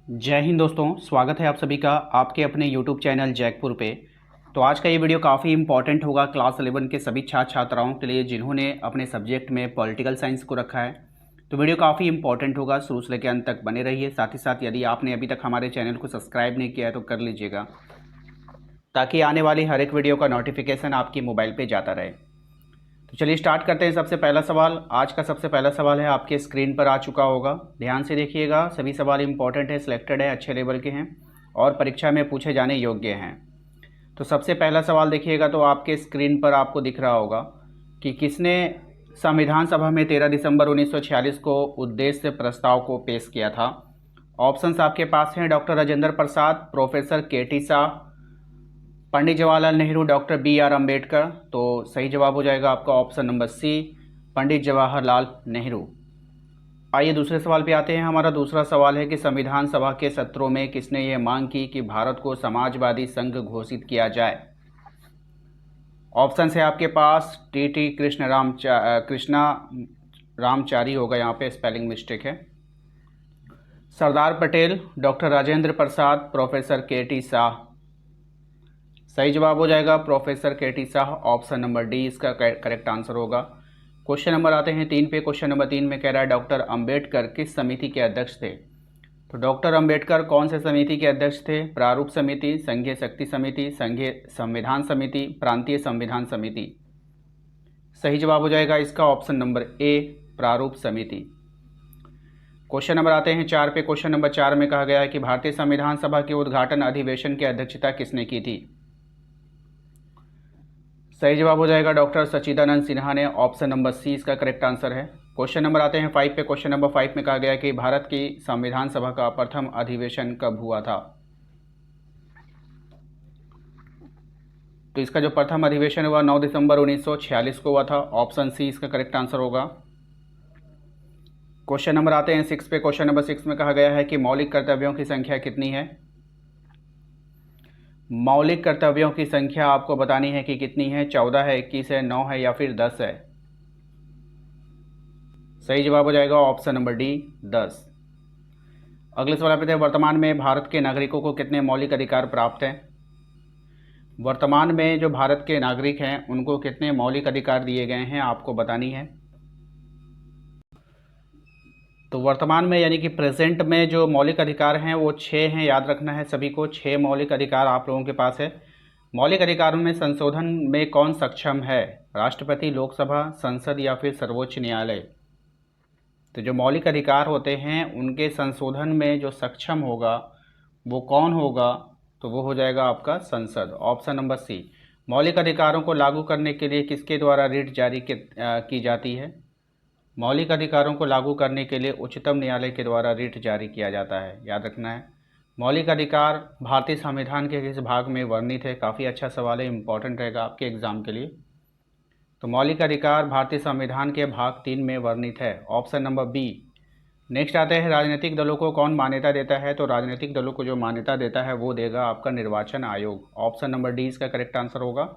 जय हिंद दोस्तों, स्वागत है आप सभी का आपके अपने YouTube चैनल जैकपुर पे। तो आज का ये वीडियो काफ़ी इंपॉर्टेंट होगा क्लास 11 के सभी छात्र छात्राओं के लिए जिन्होंने अपने सब्जेक्ट में पॉलिटिकल साइंस को रखा है। तो वीडियो काफ़ी इंपॉर्टेंट होगा, शुरू से लेकर अंत तक बने रहिए। साथ ही साथ यदि आपने अभी तक हमारे चैनल को सब्सक्राइब नहीं किया है तो कर लीजिएगा, ताकि आने वाली हर एक वीडियो का नोटिफिकेशन आपकी मोबाइल पर जाता रहे। तो चलिए स्टार्ट करते हैं। सबसे पहला सवाल, आज का सबसे पहला सवाल है, आपके स्क्रीन पर आ चुका होगा। ध्यान से देखिएगा, सभी सवाल इंपॉर्टेंट है, सिलेक्टेड है, अच्छे लेवल के हैं और परीक्षा में पूछे जाने योग्य हैं। तो सबसे पहला सवाल देखिएगा तो आपके स्क्रीन पर आपको दिख रहा होगा कि किसने संविधान सभा में 13 दिसंबर 1946 को उद्देश्य प्रस्ताव को पेश किया था। ऑप्शंस आपके पास हैं, doctor Rajendra Prasad, professor K.T.. Shah, Pandit Jawaharlal Nehru, doctor B R. Ambedkar. तो सही जवाब हो जाएगा आपका option number C, Pandit Jawaharlal Nehru. आइए दूसरे सवाल पे आते हैं। हमारा दूसरा सवाल है कि संविधान सभा के सत्रों में किसने ये मांग की कि भारत को समाजवादी संघ घोषित किया जाए। ऑप्शन है आपके पास, टी कृष्णा रामचारी होगा, यहाँ पे स्पेलिंग मिस्टेक है, Sardar Patel, doctor Rajendra Prasad, professor K.T.. Shah. सही जवाब हो जाएगा professor K.T.. Shah, option number D इसका करेक्ट आंसर होगा। क्वेश्चन नंबर आते हैं 3 पे। क्वेश्चन नंबर 3 में कह रहा है डॉक्टर अंबेडकर किस समिति के अध्यक्ष थे। तो डॉक्टर अंबेडकर कौन से समिति के अध्यक्ष थे। प्रारूप समिति, संघीय शक्ति समिति, संघीय संविधान समिति, प्रांतीय संविधान समिति। सही जवाब हो जाएगा इसका ऑप्शन नंबर ए, प्रारूप समिति। क्वेश्चन नंबर आते हैं 4 पे। क्वेश्चन नंबर 4 में कहा गया है कि भारतीय संविधान सभा के उद्घाटन अधिवेशन की अध्यक्षता किसने की थी। सही जवाब हो जाएगा डॉक्टर सच्चिदानंद सिन्हा ने, ऑप्शन नंबर सी इसका करेक्ट आंसर है। क्वेश्चन नंबर आते हैं 5 पे। क्वेश्चन नंबर 5 में कहा गया कि भारत की संविधान सभा का प्रथम अधिवेशन कब हुआ था। तो इसका जो प्रथम अधिवेशन हुआ 9 दिसंबर 1946 को हुआ था, ऑप्शन सी इसका करेक्ट आंसर होगा। क्वेश्चन नंबर आते हैं 6 पे। क्वेश्चन नंबर 6 में कहा गया है कि मौलिक कर्तव्यों की संख्या कितनी है। मौलिक कर्तव्यों की संख्या आपको बतानी है कि कितनी है, 14 है, 21 है, 9 है या फिर 10 है। सही जवाब हो जाएगा ऑप्शन नंबर डी, 10। अगले सवाल पे थे, वर्तमान में भारत के नागरिकों को कितने मौलिक अधिकार प्राप्त हैं। वर्तमान में जो भारत के नागरिक हैं उनको कितने मौलिक अधिकार दिए गए हैं आपको बतानी है। तो वर्तमान में यानी कि प्रेजेंट में जो मौलिक अधिकार हैं वो 6 हैं, याद रखना है सभी को। 6 मौलिक अधिकार आप लोगों के पास है। मौलिक अधिकारों में संशोधन में कौन सक्षम है, राष्ट्रपति, लोकसभा, संसद या फिर सर्वोच्च न्यायालय। तो जो मौलिक अधिकार होते हैं उनके संशोधन में जो सक्षम होगा वो कौन होगा, तो वो हो जाएगा आपका संसद, ऑप्शन नंबर सी। मौलिक अधिकारों को लागू करने के लिए किसके द्वारा रिट जारी की जाती है। मौलिक अधिकारों को लागू करने के लिए उच्चतम न्यायालय के द्वारा रिट जारी किया जाता है, याद रखना है। मौलिक अधिकार भारतीय संविधान के किस भाग में वर्णित है। काफ़ी अच्छा सवाल है, इंपॉर्टेंट रहेगा आपके एग्जाम के लिए। तो मौलिक अधिकार भारतीय संविधान के भाग 3 में वर्णित है, ऑप्शन नंबर बी। नेक्स्ट आते हैं, राजनीतिक दलों को कौन मान्यता देता है। तो राजनीतिक दलों को जो मान्यता देता है वो देगा आपका निर्वाचन आयोग, ऑप्शन नंबर डी इसका करेक्ट आंसर होगा।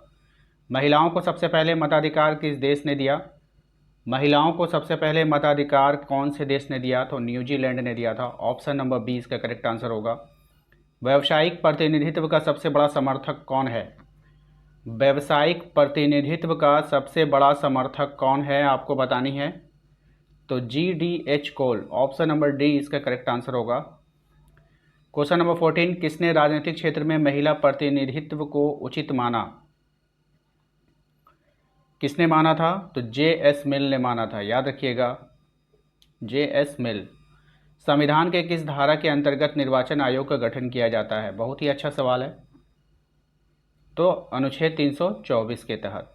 महिलाओं को सबसे पहले मताधिकार किस देश ने दिया। महिलाओं को सबसे पहले मताधिकार कौन से देश ने दिया, तो न्यूजीलैंड ने दिया था, ऑप्शन नंबर बी इसका करेक्ट आंसर होगा। व्यावसायिक प्रतिनिधित्व का सबसे बड़ा समर्थक कौन है। व्यावसायिक प्रतिनिधित्व का सबसे बड़ा समर्थक कौन है आपको बतानी है। तो GDH कोल, ऑप्शन नंबर डी इसका करेक्ट आंसर होगा। क्वेश्चन नंबर 14, किसने राजनीतिक क्षेत्र में महिला प्रतिनिधित्व को उचित माना। किसने माना था, तो J.S. मिल ने माना था, याद रखिएगा, J.S. मिल। संविधान के किस धारा के अंतर्गत निर्वाचन आयोग का गठन किया जाता है। बहुत ही अच्छा सवाल है। तो अनुच्छेद 324 के तहत।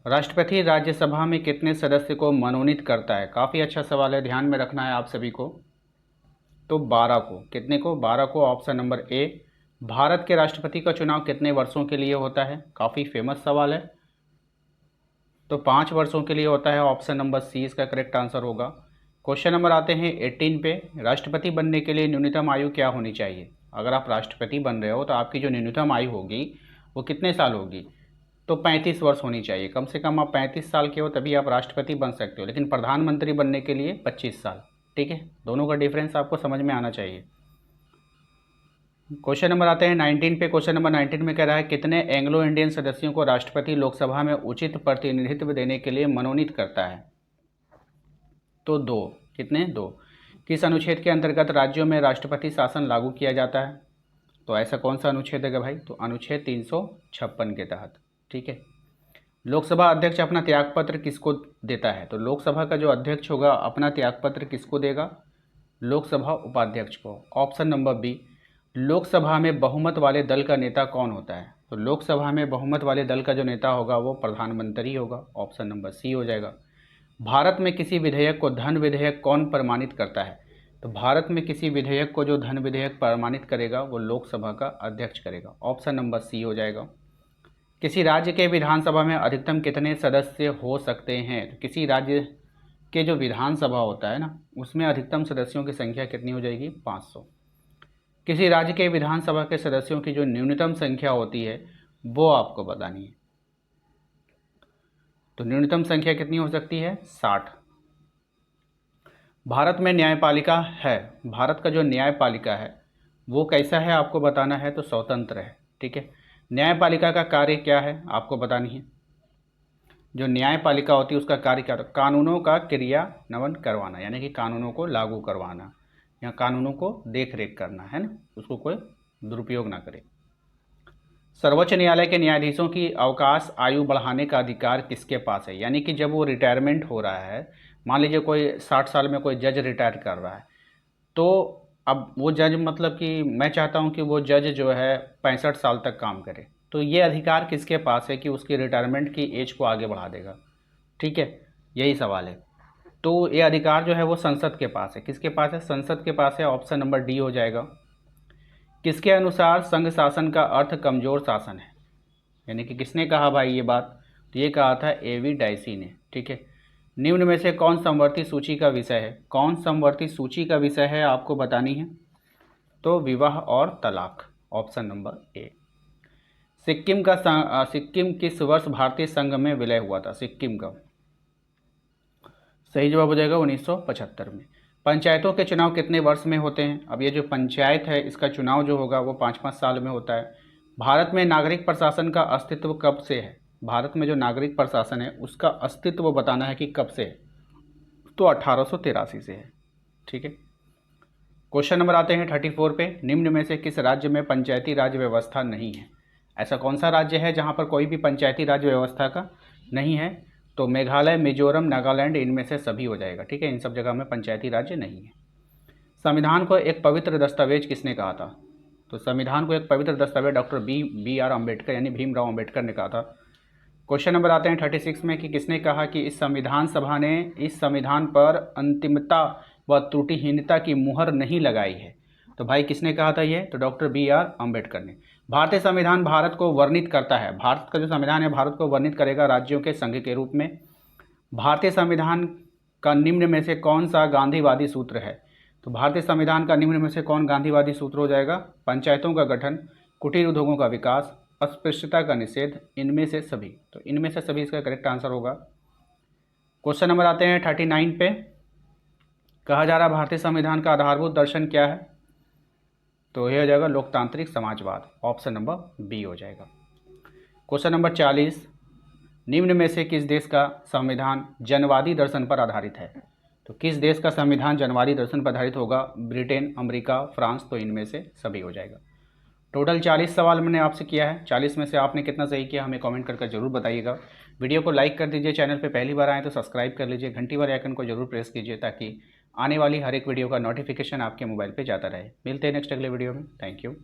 राष्ट्रपति राज्यसभा में कितने सदस्य को मनोनीत करता है। काफ़ी अच्छा सवाल है, ध्यान में रखना है आप सभी को। तो 12 को, कितने को, 12 को, ऑप्शन नंबर ए। भारत के राष्ट्रपति का चुनाव कितने वर्षों के लिए होता है। काफ़ी फेमस सवाल है। तो 5 वर्षों के लिए होता है, ऑप्शन नंबर सी इसका करेक्ट आंसर होगा। क्वेश्चन नंबर आते हैं 18 पे। राष्ट्रपति बनने के लिए न्यूनतम आयु क्या होनी चाहिए। अगर आप राष्ट्रपति बन रहे हो तो आपकी जो न्यूनतम आयु होगी वो कितने साल होगी, तो 35 वर्ष होनी चाहिए। कम से कम आप 35 साल के हो तभी आप राष्ट्रपति बन सकते हो, लेकिन प्रधानमंत्री बनने के लिए 25 साल। ठीक है, दोनों का डिफरेंस आपको समझ में आना चाहिए। क्वेश्चन नंबर आते हैं 19 पे। क्वेश्चन नंबर 19 में कह रहा है कितने एंग्लो इंडियन सदस्यों को राष्ट्रपति लोकसभा में उचित प्रतिनिधित्व देने के लिए मनोनीत करता है? तो 2। कितने? 2। किस अनुच्छेद के अंतर्गत राज्यों में राष्ट्रपति शासन लागू किया जाता है? तो ऐसा कौन सा अनुच्छेद है भाई? तो अनुच्छेद 356 के तहत। ठीक है। लोकसभा अध्यक्ष अपना त्यागपत्र किसको देता है? तो लोकसभा का जो अध्यक्ष होगा अपना त्यागपत्र किसको देगा? लोकसभा उपाध्यक्ष को। Option number B. लोकसभा में बहुमत वाले दल का नेता कौन होता है? तो लोकसभा में बहुमत वाले दल का जो नेता होगा वो प्रधानमंत्री होगा। ऑप्शन नंबर सी हो जाएगा। भारत में किसी विधेयक को धन विधेयक कौन प्रमाणित करता है? तो भारत में किसी विधेयक को जो धन विधेयक प्रमाणित करेगा वो लोकसभा का अध्यक्ष करेगा। ऑप्शन नंबर सी हो जाएगा। किसी राज्य के विधानसभा में अधिकतम कितने सदस्य हो सकते हैं? तो किसी राज्य के जो विधानसभा होता है ना उसमें अधिकतम सदस्यों की संख्या कितनी हो जाएगी? 500। किसी राज्य के विधानसभा के सदस्यों की जो न्यूनतम संख्या होती है वो आपको बतानी है। तो न्यूनतम संख्या कितनी हो सकती है? 60। भारत में न्यायपालिका है, भारत का जो न्यायपालिका है वो कैसा है आपको बताना है। तो स्वतंत्र है। ठीक है। न्यायपालिका का कार्य क्या है आपको बतानी है। जो न्यायपालिका होती है उसका कार्य क्या होता है? कानूनों का क्रियान्वयन करवाना, यानी कि कानूनों को लागू करवाना या कानूनों को देख रेख करना है ना, उसको कोई दुरुपयोग ना करे। सर्वोच्च न्यायालय के न्यायाधीशों की अवकाश आयु बढ़ाने का अधिकार किसके पास है? यानी कि जब वो रिटायरमेंट हो रहा है, मान लीजिए कोई 60 साल में कोई जज रिटायर कर रहा है, तो अब वो जज मतलब कि मैं चाहता हूँ कि वो जज जो है 65 साल तक काम करे, तो ये अधिकार किसके पास है कि उसकी रिटायरमेंट की एज को आगे बढ़ा देगा? ठीक है, यही सवाल है। तो ये अधिकार जो है वो संसद के पास है। किसके पास है? संसद के पास है। ऑप्शन नंबर डी हो जाएगा। किसके अनुसार संघ शासन का अर्थ कमजोर शासन है? यानी कि किसने कहा भाई ये बात? तो ये कहा था एवी डाइसी ने। ठीक है। निम्न में से कौन समवर्ती सूची का विषय है? कौन समवर्ती सूची का विषय है आपको बतानी है। तो विवाह और तलाक। Option number A. सिक्किम किस वर्ष भारतीय संघ में विलय हुआ था? सिक्किम का सही जवाब हो जाएगा 1975 में। पंचायतों के चुनाव कितने वर्ष में होते हैं? अब ये जो पंचायत है इसका चुनाव जो होगा वो 5-5 साल में होता है। भारत में नागरिक प्रशासन का अस्तित्व कब से है? भारत में जो नागरिक प्रशासन है उसका अस्तित्व बताना है कि कब से है। तो 1883 से है। ठीक है। क्वेश्चन नंबर आते हैं 34 पे। निम्न में से किस राज्य में पंचायती राज व्यवस्था नहीं है? ऐसा कौन सा राज्य है जहाँ पर कोई भी पंचायती राज व्यवस्था का नहीं है? तो मेघालय, मिजोरम, नागालैंड, इनमें से सभी हो जाएगा। ठीक है, इन सब जगह में पंचायती राज्य नहीं है। संविधान को एक पवित्र दस्तावेज किसने कहा था? तो संविधान को एक पवित्र दस्तावेज डॉक्टर बी आर अम्बेडकर यानी भीमराव अम्बेडकर ने कहा था। क्वेश्चन नंबर आते हैं 36 में कि किसने कहा कि इस संविधान सभा ने इस संविधान पर अंतिमता व त्रुटिहीनता की मुहर नहीं लगाई है? तो भाई किसने कहा था ये? तो डॉक्टर बी आर अम्बेडकर ने। भारतीय संविधान भारत को वर्णित करता है, भारत का जो संविधान है भारत को वर्णित करेगा राज्यों के संघ के रूप में। भारतीय संविधान का निम्न में से कौन सा गांधीवादी सूत्र है? तो भारतीय संविधान का निम्न में से कौन गांधीवादी सूत्र हो जाएगा? पंचायतों का गठन, कुटीर उद्योगों का विकास, अस्पृश्यता का निषेध, इनमें से सभी। तो इनमें से सभी इसका करेक्ट आंसर होगा। क्वेश्चन नंबर आते हैं 39 पे। कहा जा रहा भारतीय संविधान का आधारभूत दर्शन क्या है? तो यह हो जाएगा लोकतांत्रिक समाजवाद। ऑप्शन नंबर बी हो जाएगा। Question number 40। निम्न में से किस देश का संविधान जनवादी दर्शन पर आधारित है? तो किस देश का संविधान जनवादी दर्शन पर आधारित होगा? Britain, America, France. तो इनमें से सभी हो जाएगा। टोटल 40 सवाल मैंने आपसे किया है। 40 में से आपने कितना सही किया हमें कमेंट करके जरूर बताइएगा। वीडियो को लाइक कर दीजिए, चैनल पे पहली बार आए तो सब्सक्राइब कर लीजिए, घंटी वाले आइकन को जरूर प्रेस कीजिए ताकि आने वाली हर एक वीडियो का नोटिफिकेशन आपके मोबाइल पे जाता रहे। मिलते हैं नेक्स्ट अगले वीडियो में। Thank you.